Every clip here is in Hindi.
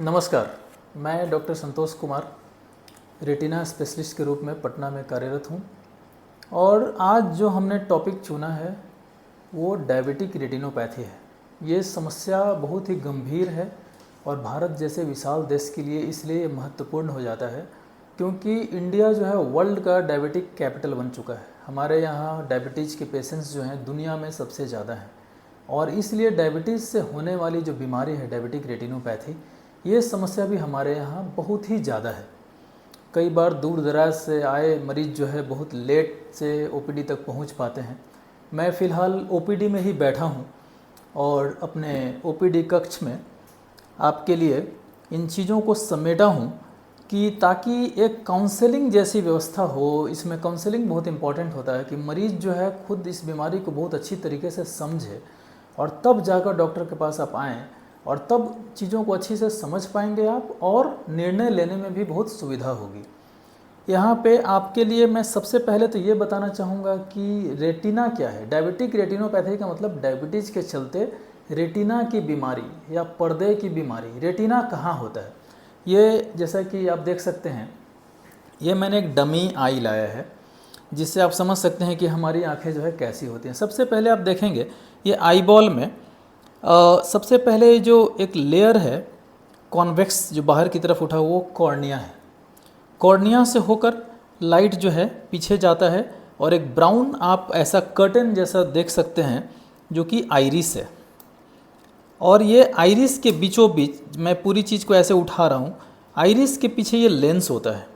नमस्कार, मैं doctor Santosh Kumar retina specialist के रूप में पटना में कार्यरत हूँ। और आज जो हमने टॉपिक चुना है वो डायबिटिक रेटिनोपैथी है। ये समस्या बहुत ही गंभीर है और भारत जैसे विशाल देश के लिए इसलिए महत्वपूर्ण हो जाता है क्योंकि इंडिया जो है वर्ल्ड का डायबिटिक कैपिटल बन चुका है। हमारे यहाँ डायबिटीज़ के पेशेंट्स जो हैं दुनिया में सबसे ज़्यादा हैं और इसलिए डायबिटीज़ से होने वाली जो बीमारी है डायबिटिक रेटिनोपैथी, ये समस्या भी हमारे यहाँ बहुत ही ज़्यादा है। कई बार दूर दराज से आए मरीज़ जो है बहुत लेट से ओपीडी तक पहुँच पाते हैं। मैं फ़िलहाल ओपीडी में ही बैठा हूँ और अपने ओपीडी कक्ष में आपके लिए इन चीज़ों को समेटा हूँ कि ताकि एक काउंसलिंग जैसी व्यवस्था हो। इसमें काउंसलिंग बहुत इम्पॉर्टेंट होता है कि मरीज़ जो है खुद इस बीमारी को बहुत अच्छी तरीके से समझे और तब जाकर डॉक्टर के पास आप आएँ और तब चीज़ों को अच्छी से समझ पाएंगे आप और निर्णय लेने में भी बहुत सुविधा होगी। यहाँ पे आपके लिए मैं सबसे पहले तो ये बताना चाहूँगा कि रेटिना क्या है। डायबिटिक रेटिनोपैथी का मतलब डायबिटीज़ के चलते रेटिना की बीमारी या पर्दे की बीमारी। रेटिना कहाँ होता है, ये जैसा कि आप देख सकते हैं, ये मैंने एक डमी आई लाया है जिससे आप समझ सकते हैं कि हमारी आँखें जो है कैसी होती हैं। सबसे पहले आप देखेंगे ये आई बॉल में सबसे पहले जो एक लेयर है कॉन्वेक्स जो बाहर की तरफ उठा वो कॉर्निया है। कॉर्निया से होकर लाइट जो है पीछे जाता है और एक ब्राउन आप ऐसा कर्टन जैसा देख सकते हैं जो कि आइरिस है। और ये आइरिस के बीचों बीच, मैं पूरी चीज़ को ऐसे उठा रहा हूँ, आइरिस के पीछे ये लेंस होता है।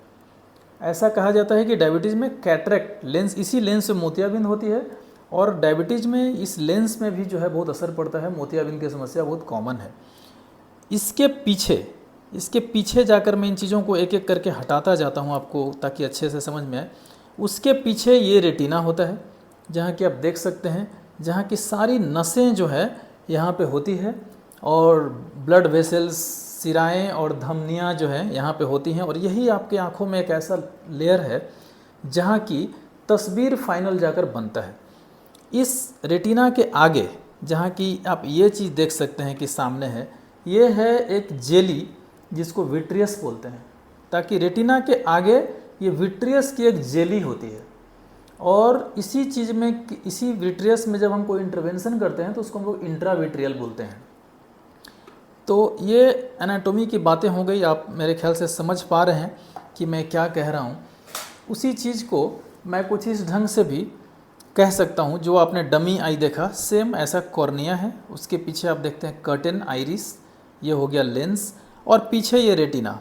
ऐसा कहा जाता है कि डायबिटीज़ में कैटरेक्ट लेंस, इसी लेंस से मोतियाबिंद होती है और डायबिटीज़ में इस लेंस में भी जो है बहुत असर पड़ता है। मोतियाबिंद की समस्या बहुत कॉमन है। इसके पीछे जाकर मैं इन चीज़ों को एक एक करके हटाता जाता हूँ आपको ताकि अच्छे से समझ में आए। उसके पीछे ये रेटिना होता है जहाँ कि आप देख सकते हैं, जहाँ की सारी नसें जो है यहाँ पे होती है और ब्लड वेसल्स, सिराएँ और धमनियाँ जो हैं यहाँ पे होती हैं। और यही आपके आँखों में एक ऐसा लेयर है जहाँ की तस्वीर फाइनल जाकर बनता है। इस रेटिना के आगे जहाँ की आप ये चीज़ देख सकते हैं कि सामने है, ये है एक जेली जिसको विट्रियस बोलते हैं। ताकि रेटिना के आगे ये विट्रियस की एक जेली होती है और इसी चीज़ में, इसी विट्रियस में जब हम कोई इंटरवेंशन करते हैं तो उसको हम लोग इंट्राविट्रियल बोलते हैं। तो ये एनाटॉमी की बातें हो गई, आप मेरे ख्याल से समझ पा रहे हैं कि मैं क्या कह रहा हूँ। उसी चीज़ को मैं कुछ इस ढंग से भी कह सकता हूँ। जो आपने डमी आई देखा, सेम ऐसा कॉर्निया है, उसके पीछे आप देखते हैं कर्टेन आइरिस, ये हो गया लेंस और पीछे ये रेटिना।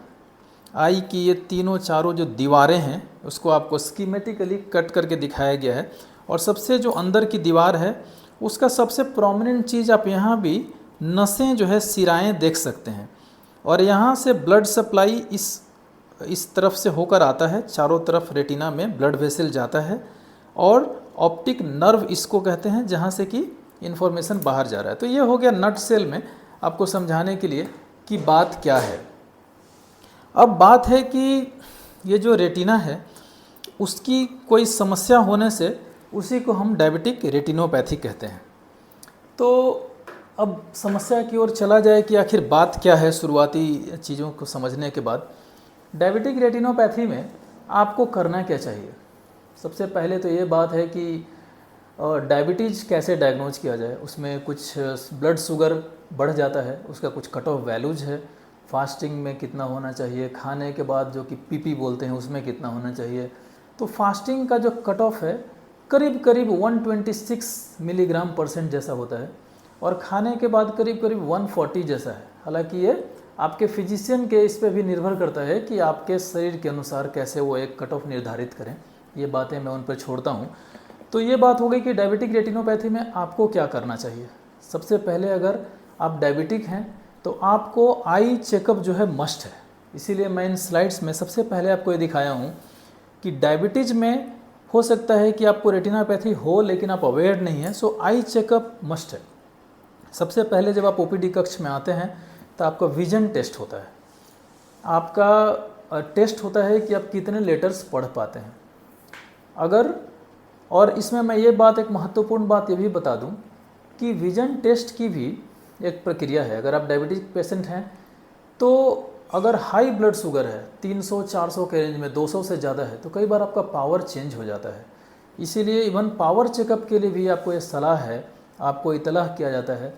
आई की ये तीनों चारों जो दीवारें हैं उसको आपको स्कीमेटिकली कट करके दिखाया गया है। और सबसे जो अंदर की दीवार है उसका सबसे प्रोमिनेंट चीज़ आप यहाँ भी नसें जो है सिराएँ देख सकते हैं और यहाँ से ब्लड सप्लाई इस तरफ से होकर आता है। चारों तरफ रेटिना में ब्लड वेसल जाता है और ऑप्टिक नर्व इसको कहते हैं जहाँ से कि इन्फॉर्मेशन बाहर जा रहा है। तो ये हो गया नट सेल में आपको समझाने के लिए कि बात क्या है। अब बात है कि ये जो रेटिना है उसकी कोई समस्या होने से उसी को हम डायबिटिक रेटिनोपैथी कहते हैं। तो अब समस्या की ओर चला जाए कि आखिर बात क्या है। शुरुआती चीज़ों को समझने के बाद डायबिटिक रेटिनोपैथी में आपको करना क्या चाहिए। सबसे पहले तो ये बात है कि डायबिटीज़ कैसे डायग्नोज किया जाए। उसमें कुछ ब्लड शुगर बढ़ जाता है, उसका कुछ कट ऑफ वैल्यूज है। फास्टिंग में कितना होना चाहिए, खाने के बाद जो कि पीपी बोलते हैं उसमें कितना होना चाहिए। तो फास्टिंग का जो कट ऑफ है करीब करीब 126 मिलीग्राम % जैसा होता है और खाने के बाद करीब करीब 140 जैसा है। हालांकि ये आपके फिजिशियन के इस पर भी निर्भर करता है कि आपके शरीर के अनुसार कैसे वो एक कट ऑफ निर्धारित करें। ये बातें मैं उन पर छोड़ता हूँ। तो ये बात हो गई कि डायबिटिक रेटिनोपैथी में आपको क्या करना चाहिए। सबसे पहले अगर आप डायबिटिक हैं तो आपको आई चेकअप जो है मस्ट है। इसीलिए मैं इन स्लाइड्स में सबसे पहले आपको ये दिखाया हूँ कि डायबिटीज़ में हो सकता है कि आपको रेटिनोपैथी हो लेकिन आप अवेयर नहीं हैं, सो आई चेकअप मस्ट है। सबसे पहले जब आप ओपीडी कक्ष में आते हैं तो आपका विजन टेस्ट होता है। आपका टेस्ट होता है कि आप कितने लेटर्स पढ़ पाते हैं। अगर, और इसमें मैं ये बात, एक महत्वपूर्ण बात ये भी बता दूं कि विजन टेस्ट की भी एक प्रक्रिया है। अगर आप डायबिटीज पेशेंट हैं तो अगर हाई ब्लड शुगर है 300-400 के रेंज में, 200 से ज़्यादा है, तो कई बार आपका पावर चेंज हो जाता है। इसीलिए इवन पावर चेकअप के लिए भी आपको ये सलाह है, आपको इतलाह किया जाता है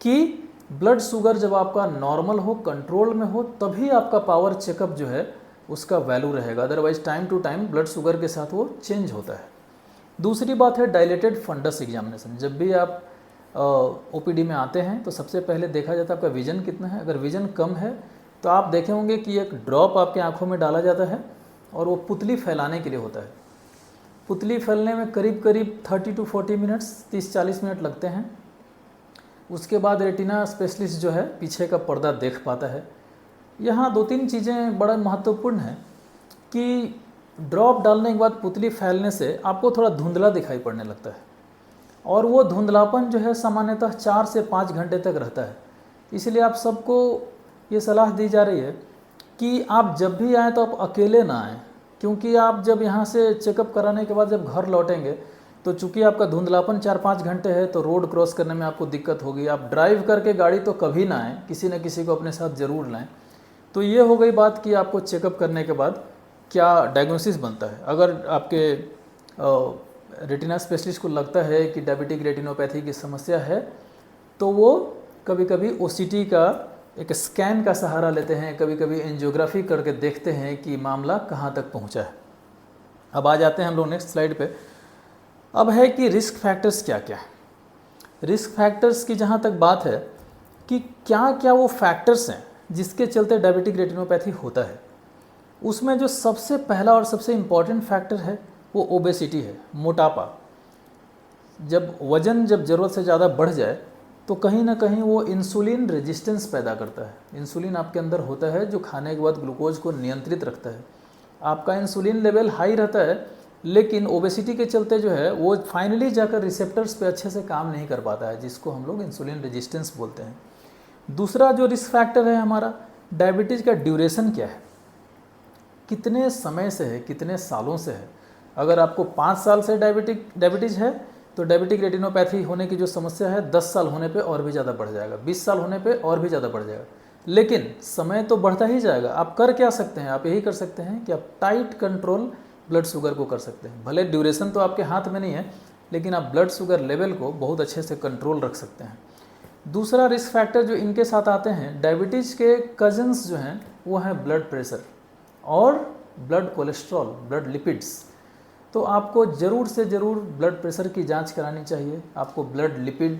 कि ब्लड शुगर जब आपका नॉर्मल हो, कंट्रोल में हो, तभी आपका पावर चेकअप जो है उसका वैल्यू रहेगा। Otherwise time to time blood sugar के साथ वो चेंज होता है। दूसरी बात है डायलेटेड फंडस एग्जामिनेशन। जब भी आप ओपीडी में आते हैं तो सबसे पहले देखा जाता है आपका विजन कितना है। अगर विजन कम है तो आप देखे होंगे कि एक ड्रॉप आपके आंखों में डाला जाता है और वो पुतली फैलाने के लिए होता है। पुतली फैलने में करीब करीब 30 to 40 मिनट्स, 30-40 मिनट लगते हैं। उसके बाद रेटिना स्पेशलिस्ट जो है पीछे का पर्दा देख पाता है। यहाँ 2-3 चीज़ें बड़ा महत्वपूर्ण हैं कि ड्रॉप डालने के बाद पुतली फैलने से आपको थोड़ा धुंधला दिखाई पड़ने लगता है और वो धुंधलापन जो है सामान्यतः 4 से 5 घंटे तक रहता है। इसलिए आप सबको ये सलाह दी जा रही है कि आप जब भी आएँ तो आप अकेले ना आएँ, क्योंकि आप जब यहाँ से चेकअप कराने के बाद जब घर लौटेंगे तो चूंकि आपका धुंधलापन 4-5 घंटे है तो रोड क्रॉस करने में आपको दिक्कत होगी। आप ड्राइव करके गाड़ी तो कभी ना आएँ, किसी न किसी को अपने साथ ज़रूर लाएँ। तो ये हो गई बात कि आपको चेकअप करने के बाद क्या डायग्नोसिस बनता है। अगर आपके रेटिना स्पेशलिस्ट को लगता है कि डायबिटिक रेटिनोपैथी की समस्या है तो वो कभी कभी ओसीटी का एक स्कैन का सहारा लेते हैं, कभी कभी एंजियोग्राफी करके देखते हैं कि मामला कहाँ तक पहुँचा है। अब आ जाते हैं हम लोग नेक्स्ट स्लाइड पे। अब है कि रिस्क फैक्टर्स क्या क्या है। रिस्क फैक्टर्स की जहाँ तक बात है कि क्या क्या वो फैक्टर्स हैं जिसके चलते डायबिटिक रेटिनोपैथी होता है, उसमें जो सबसे पहला और सबसे इम्पॉर्टेंट फैक्टर है वो ओबेसिटी है, मोटापा। जब वज़न जब ज़रूरत से ज़्यादा बढ़ जाए तो कहीं ना कहीं वो इंसुलिन रेजिस्टेंस पैदा करता है। इंसुलिन आपके अंदर होता है जो खाने के बाद ग्लूकोज को नियंत्रित रखता है। आपका इंसुलिन लेवल हाई रहता है, लेकिन ओबेसिटी के चलते जो है वो फाइनली जाकर रिसेप्टर्स पे अच्छे से काम नहीं कर पाता है, जिसको हम लोग इंसुलिन रेजिस्टेंस बोलते हैं। दूसरा जो रिस्क फैक्टर है हमारा, डायबिटीज़ का ड्यूरेशन क्या है, कितने समय से है, कितने सालों से है। अगर आपको 5 साल से डायबिटीज़ है तो डायबिटिक रेटिनोपैथी होने की जो समस्या है 10 साल होने पे और भी ज़्यादा बढ़ जाएगा, 20 साल होने पे और भी ज़्यादा बढ़ जाएगा। लेकिन समय तो बढ़ता ही जाएगा। आप कर क्या सकते हैं, आप यही कर सकते हैं कि आप टाइट कंट्रोल ब्लड शुगर को कर सकते हैं। भले ड्यूरेशन तो आपके हाथ में नहीं है, लेकिन आप ब्लड शुगर लेवल को बहुत अच्छे से कंट्रोल रख सकते हैं। दूसरा रिस्क फैक्टर जो इनके साथ आते हैं, डायबिटीज़ के कजन्स जो हैं वो हैं ब्लड प्रेशर और ब्लड कोलेस्ट्रॉल, ब्लड लिपिड्स। तो आपको ज़रूर से ज़रूर ब्लड प्रेशर की जांच करानी चाहिए, आपको ब्लड लिपिड,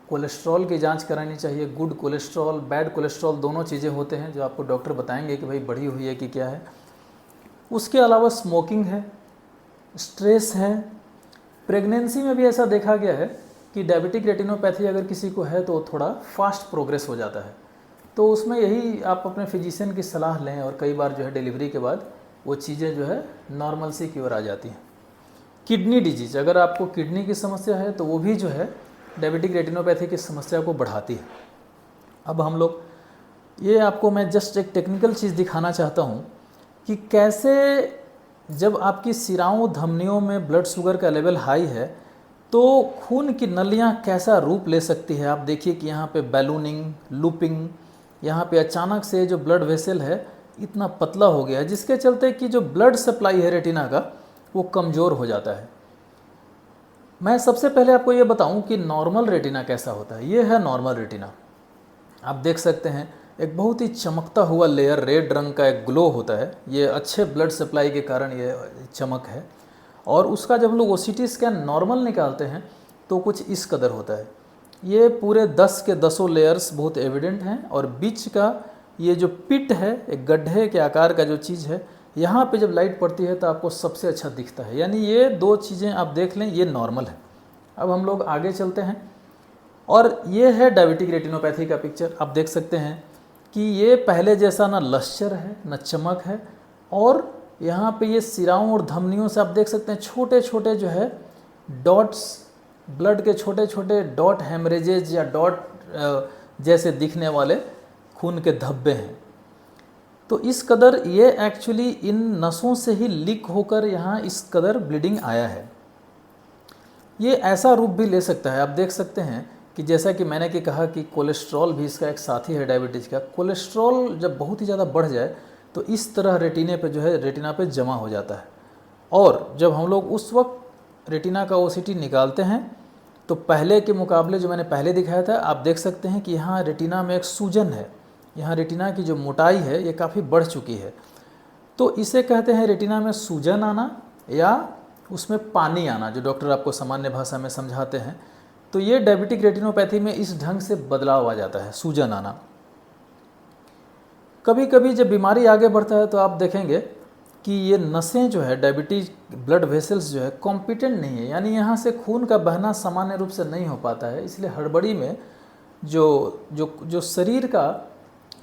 कोलेस्ट्रॉल की जांच करानी चाहिए। गुड कोलेस्ट्रॉल, बैड कोलेस्ट्रॉल दोनों चीज़ें होते हैं जो आपको डॉक्टर बताएंगे कि भाई बढ़ी हुई है कि क्या है। उसके अलावा स्मोकिंग है, स्ट्रेस है। प्रेगनेंसी में भी ऐसा देखा गया है कि डायबिटिक रेटिनोपैथी अगर किसी को है तो थोड़ा फास्ट प्रोग्रेस हो जाता है। तो उसमें यही आप अपने फिजिशियन की सलाह लें और कई बार जो है डिलीवरी के बाद वो चीज़ें जो है नॉर्मलसी की ओर आ जाती हैं। किडनी डिजीज, अगर आपको किडनी की समस्या है तो वो भी जो है डायबिटिक रेटिनोपैथी की समस्या को बढ़ाती है। अब हम लोग ये आपको मैं जस्ट एक टेक्निकल चीज़ दिखाना चाहता हूँ कि कैसे जब आपकी शिराओं धमनियों में ब्लड शुगर का लेवल हाई है तो खून की नलियाँ कैसा रूप ले सकती है। आप देखिए कि यहाँ पे बैलूनिंग, लूपिंग, यहाँ पे अचानक से जो ब्लड वेसल है इतना पतला हो गया है, जिसके चलते कि जो ब्लड सप्लाई है रेटिना का वो कमज़ोर हो जाता है। मैं सबसे पहले आपको ये बताऊं कि नॉर्मल रेटिना कैसा होता है। ये है नॉर्मल रेटिना। आप देख सकते हैं एक बहुत ही चमकता हुआ लेयर, रेड रंग का एक ग्लो होता है। ये अच्छे ब्लड सप्लाई के कारण ये चमक है। और उसका जब हम लोग ओसीटी स्कैन नॉर्मल निकालते हैं तो कुछ इस कदर होता है। ये पूरे 10 के 10 लेयर्स बहुत एविडेंट हैं और बीच का ये जो पिट है, एक गड्ढे के आकार का जो चीज़ है, यहाँ पे जब लाइट पड़ती है तो आपको सबसे अच्छा दिखता है। यानी ये दो चीज़ें आप देख लें, ये नॉर्मल है। अब हम लोग आगे चलते हैं और ये है डायबिटिक रेटिनोपैथी का पिक्चर। आप देख सकते हैं कि ये पहले जैसा ना लश्चर है ना चमक है, और यहाँ पे ये सिराओं और धमनियों से आप देख सकते हैं छोटे छोटे जो है डॉट्स, ब्लड के छोटे छोटे डॉट हेमरेजेज या डॉट जैसे दिखने वाले खून के धब्बे हैं। तो इस कदर ये एक्चुअली इन नसों से ही लीक होकर यहाँ इस कदर ब्लीडिंग आया है। ये ऐसा रूप भी ले सकता है। आप देख सकते हैं कि जैसा कि मैंने कि कहा कि कोलेस्ट्रॉल भी इसका एक साथी है डायबिटीज़ का। कोलेस्ट्रॉल जब बहुत ही ज़्यादा बढ़ जाए तो इस तरह रेटिने पे जो है रेटिना पे जमा हो जाता है, और जब हम लोग उस वक्त रेटिना का ओसीटी निकालते हैं तो पहले के मुकाबले जो मैंने पहले दिखाया था, आप देख सकते हैं कि यहाँ रेटिना में एक सूजन है, यहाँ रेटिना की जो मोटाई है ये काफ़ी बढ़ चुकी है। तो इसे कहते हैं रेटिना में सूजन आना या उसमें पानी आना, जो डॉक्टर आपको सामान्य भाषा में समझाते हैं। तो ये डायबिटिक रेटिनोपैथी में इस ढंग से बदलाव आ जाता है, सूजन आना। कभी कभी जब बीमारी आगे बढ़ता है तो आप देखेंगे कि ये नसें जो है, डायबिटीज ब्लड वेसल्स जो है कॉम्पिटेंट नहीं है, यानी यहाँ से खून का बहना सामान्य रूप से नहीं हो पाता है। इसलिए हड़बड़ी में जो शरीर का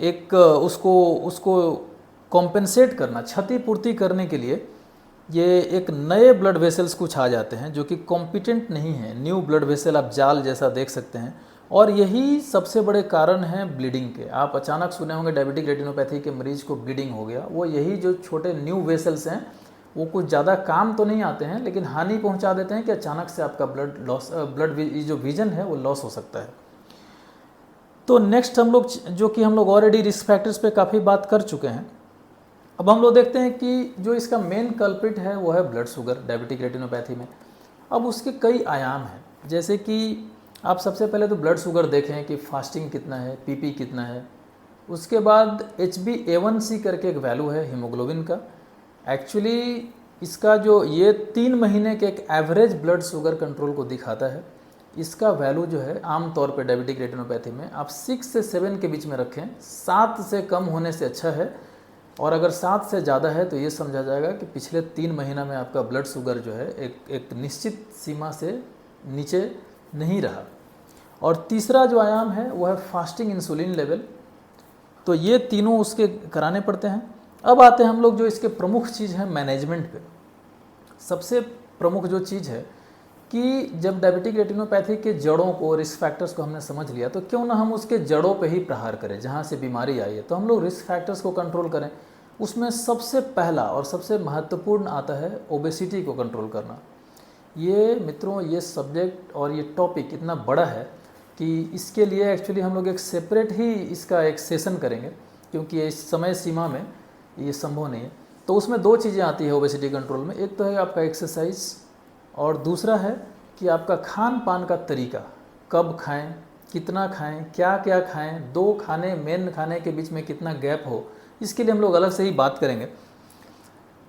एक उसको कॉम्पेंसेट करना, क्षतिपूर्ति करने के लिए ये एक नए ब्लड वेसल्स कुछ आ जाते हैं जो कि कॉम्पिटेंट नहीं है। न्यू ब्लड वेसल आप जाल जैसा देख सकते हैं, और यही सबसे बड़े कारण हैं ब्लीडिंग के। आप अचानक सुने होंगे डायबिटिक रेटिनोपैथी के मरीज को ब्लीडिंग हो गया, वो यही जो छोटे न्यू वेसल्स हैं वो कुछ ज़्यादा काम तो नहीं आते हैं लेकिन हानि पहुंचा देते हैं कि अचानक से आपका ब्लड जो विजन है वो लॉस हो सकता है। तो नेक्स्ट हम लोग ऑलरेडी रिस्क फैक्टर्स पे काफ़ी बात कर चुके हैं। अब हम लोग देखते हैं कि जो इसका मेन कल्प्रिट है वो है ब्लड शुगर डायबिटिक रेटिनोपैथी में। अब उसके कई आयाम हैं, जैसे कि आप सबसे पहले तो ब्लड शुगर देखें कि फास्टिंग कितना है, पीपी कितना है। उसके बाद HbA1c करके एक वैल्यू है हीमोग्लोबिन का। एक्चुअली इसका जो ये 3 महीने के एक एवरेज ब्लड शुगर कंट्रोल को दिखाता है। इसका वैल्यू जो है आमतौर पे डायबिटिक रेटिनोपैथी में आप 6 से 7 के बीच में रखें, 7 से कम होने से अच्छा है, और अगर 7 से ज़्यादा है तो ये समझा जाएगा कि पिछले 3 महीना में आपका ब्लड शुगर जो है एक निश्चित सीमा से नीचे नहीं रहा। और तीसरा जो आयाम है वो है फास्टिंग इंसुलिन लेवल। तो ये तीनों उसके कराने पड़ते हैं। अब आते हैं हम लोग जो इसके प्रमुख चीज़ है मैनेजमेंट पे। सबसे प्रमुख जो चीज़ है कि जब डायबिटिक रेटिनोपैथी के जड़ों को, रिस्क फैक्टर्स को हमने समझ लिया, तो क्यों ना हम उसके जड़ों पे ही प्रहार करें जहाँ से बीमारी आई है। तो हम लोग रिस्क फैक्टर्स को कंट्रोल करें। उसमें सबसे पहला और सबसे महत्वपूर्ण आता है ओबेसिटी को कंट्रोल करना। ये मित्रों, ये सब्जेक्ट और ये टॉपिक इतना बड़ा है कि इसके लिए एक्चुअली हम लोग एक सेपरेट ही इसका एक सेशन करेंगे, क्योंकि इस समय सीमा में ये संभव नहीं है। तो उसमें 2 चीज़ें आती है ओबेसिटी कंट्रोल में। एक तो है आपका एक्सरसाइज, और दूसरा है कि आपका खान पान का तरीका, कब खाएं, कितना खाएं, क्या क्या खाएं, 2 खाने मेन खाने के बीच में कितना गैप हो, इसके लिए हम लोग अलग से ही बात करेंगे।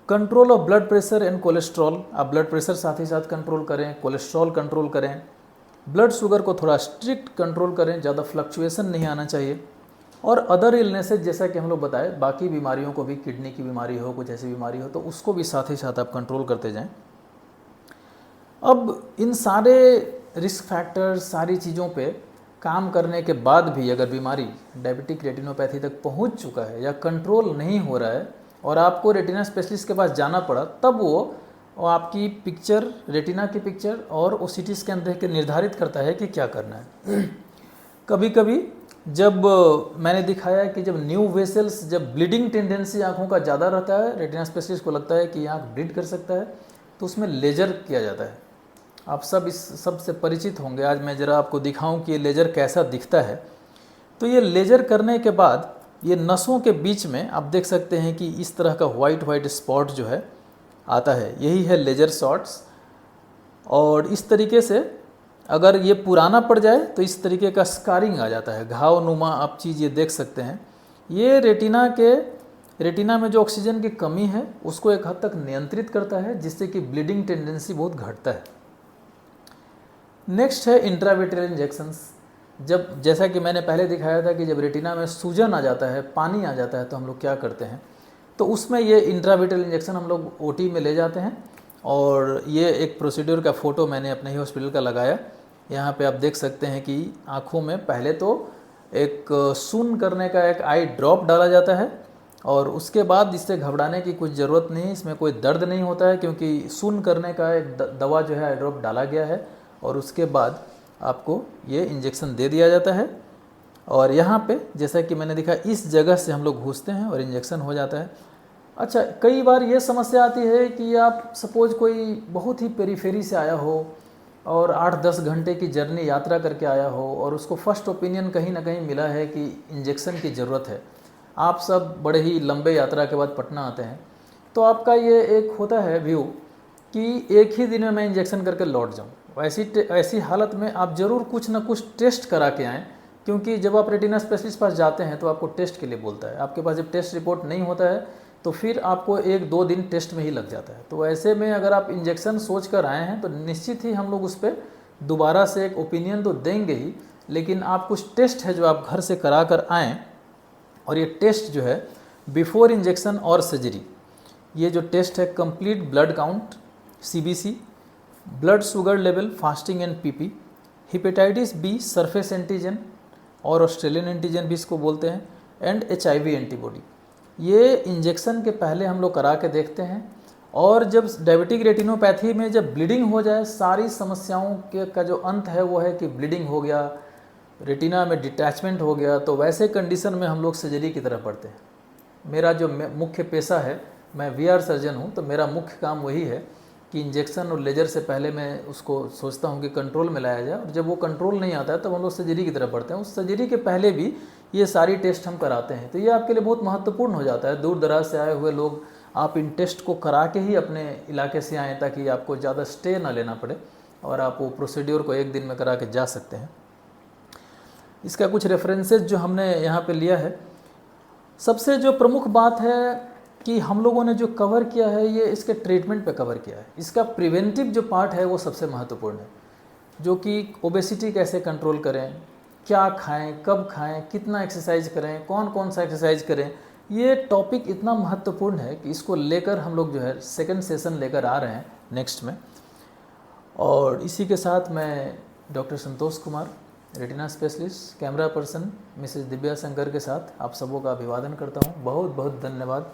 Control of blood pressure and cholesterol, आप ब्लड प्रेशर साथ ही साथ कंट्रोल करें, कोलेस्ट्रॉल कंट्रोल करें, ब्लड शुगर को थोड़ा स्ट्रिक्ट कंट्रोल करें, ज़्यादा फ्लक्चुएसन नहीं आना चाहिए, और अदर इलनेसेस जैसा कि हम लोग बताए, बाकी बीमारियों को भी, किडनी की बीमारी हो, कुछ ऐसी बीमारी हो, तो उसको भी साथ ही साथ आप कंट्रोल करते जाएं। अब इन सारे रिस्क फैक्टर्स, सारी चीज़ों पे काम करने के बाद भी अगर बीमारी डायबिटिक रेटिनोपैथी तक पहुंच चुका है या कंट्रोल नहीं हो रहा है और आपको रेटिना स्पेशलिस्ट के पास जाना पड़ा, तब वो आपकी पिक्चर, रेटिना की पिक्चर और OCT स्कैन देख के निर्धारित करता है कि क्या करना है। कभी कभी जब मैंने दिखाया है कि जब न्यू वेसल्स, जब ब्लीडिंग टेंडेंसी आँखों का ज़्यादा रहता है, रेटिना स्पेशलिस्ट को लगता है कि आँख ब्लीड कर सकता है, तो उसमें लेजर किया जाता है। आप सब इस सब से परिचित होंगे। आज मैं ज़रा आपको दिखाऊं कि ये लेज़र कैसा दिखता है। तो ये लेज़र करने के बाद ये नसों के बीच में आप देख सकते हैं कि इस तरह का वाइट स्पॉट जो है आता है, यही है लेज़र शॉट्स। और इस तरीके से अगर ये पुराना पड़ जाए तो इस तरीके का स्कारिंग आ जाता है, घाव नुमा आप चीज़ ये देख सकते हैं। ये रेटिना में जो ऑक्सीजन की कमी है उसको एक हद तक नियंत्रित करता है, जिससे कि ब्लीडिंग टेंडेंसी बहुत घटता है। नेक्स्ट है इंट्राविट्रियल इंजेक्शंस। जब, जैसा कि मैंने पहले दिखाया था कि जब रेटिना में सूजन आ जाता है, पानी आ जाता है, तो हम लोग क्या करते हैं, तो उसमें ये इंट्राविट्रियल इंजेक्शन हम लोग OT में ले जाते हैं। और ये एक प्रोसीड्यूर का फ़ोटो मैंने अपने ही हॉस्पिटल का लगाया। यहाँ पे आप देख सकते हैं कि आँखों में पहले तो एक सुन्न करने का एक आई ड्रॉप डाला जाता है, और उसके बाद इससे घबराने की कुछ ज़रूरत नहीं है, इसमें कोई दर्द नहीं होता है, क्योंकि सुन्न करने का एक दवा जो है आई ड्रॉप डाला गया है, और उसके बाद आपको ये इंजेक्शन दे दिया जाता है। और यहाँ पे जैसा कि मैंने दिखा, इस जगह से हम लोग घुसते हैं और इंजेक्शन हो जाता है। अच्छा, कई बार ये समस्या आती है कि आप सपोज कोई बहुत ही पेरीफेरी से आया हो और 8-10 घंटे की जर्नी यात्रा करके आया हो और उसको फर्स्ट ओपिनियन कहीं ना कहीं मिला है कि इंजेक्शन की ज़रूरत है, आप सब बड़े ही लंबे यात्रा के बाद पटना आते हैं, तो आपका ये एक होता है व्यू कि एक ही दिन में मैं इंजेक्शन करके लौट जाऊँ। ऐसी हालत में आप ज़रूर कुछ ना कुछ टेस्ट करा के आएँ, क्योंकि जब आप रेटिना स्पेशलिस्ट पास जाते हैं तो आपको टेस्ट के लिए बोलता है। आपके पास जब टेस्ट रिपोर्ट नहीं होता है तो फिर आपको 1-2 दिन टेस्ट में ही लग जाता है। तो ऐसे में अगर आप इंजेक्शन सोच कर आए हैं तो निश्चित ही हम लोग उस पर दोबारा से एक ओपिनियन तो देंगे ही, लेकिन आप कुछ टेस्ट है जो आप घर से करा कर आएँ। और ये टेस्ट जो है बिफोर इंजेक्शन और सर्जरी, ये जो टेस्ट है complete blood count, CBC, blood sugar level, fasting and PP, hepatitis B surface antigen और ऑस्ट्रेलियन एंटीजन भी इसको बोलते हैं, एंड HIV एंटीबॉडी, ये इंजेक्शन के पहले हम लोग करा के देखते हैं। और जब डायबिटिक रेटिनोपैथी में जब ब्लीडिंग हो जाए, सारी समस्याओं के का जो अंत है वो है कि ब्लीडिंग हो गया, रेटिना में डिटैचमेंट हो गया, तो वैसे कंडीशन में हम लोग सर्जरी की तरफ बढ़ते हैं। मेरा जो मुख्य पेशा है, मैं VR सर्जन हूँ, तो मेरा मुख्य काम वही है कि इंजेक्शन और लेजर से पहले मैं उसको सोचता हूँ कि कंट्रोल में लाया जाए, और जब वो कंट्रोल नहीं आता है तब हम लोग सर्जरी की तरफ बढ़ते हैं। उस सर्जरी के पहले भी ये सारी टेस्ट हम कराते हैं, तो ये आपके लिए बहुत महत्वपूर्ण हो जाता है। दूर दराज से आए हुए लोग, आप इन टेस्ट को करा के ही अपने इलाके से आएँ, ताकि आपको ज़्यादा स्टे ना लेना पड़े और आप वो प्रोसीड्योर को एक दिन में करा के जा सकते हैं। इसका कुछ रेफरेंसेस जो हमने यहाँ पे लिया है, सबसे जो प्रमुख बात है कि हम लोगों ने जो कवर किया है ये इसके ट्रीटमेंट पे कवर किया है। इसका प्रिवेंटिव जो पार्ट है वो सबसे महत्वपूर्ण है, जो कि ओबेसिटी कैसे कंट्रोल करें, क्या खाएं, कब खाएं, कितना एक्सरसाइज करें, कौन कौन सा एक्सरसाइज करें। ये टॉपिक इतना महत्वपूर्ण है कि इसको लेकर हम लोग जो है सेकंड सेशन लेकर आ रहे हैं नेक्स्ट में। और इसी के साथ मैं doctor Santosh Kumar, retina specialist, camera person Mrs Divya Shankar के साथ आप सबों का अभिवादन करता हूँ। बहुत बहुत धन्यवाद।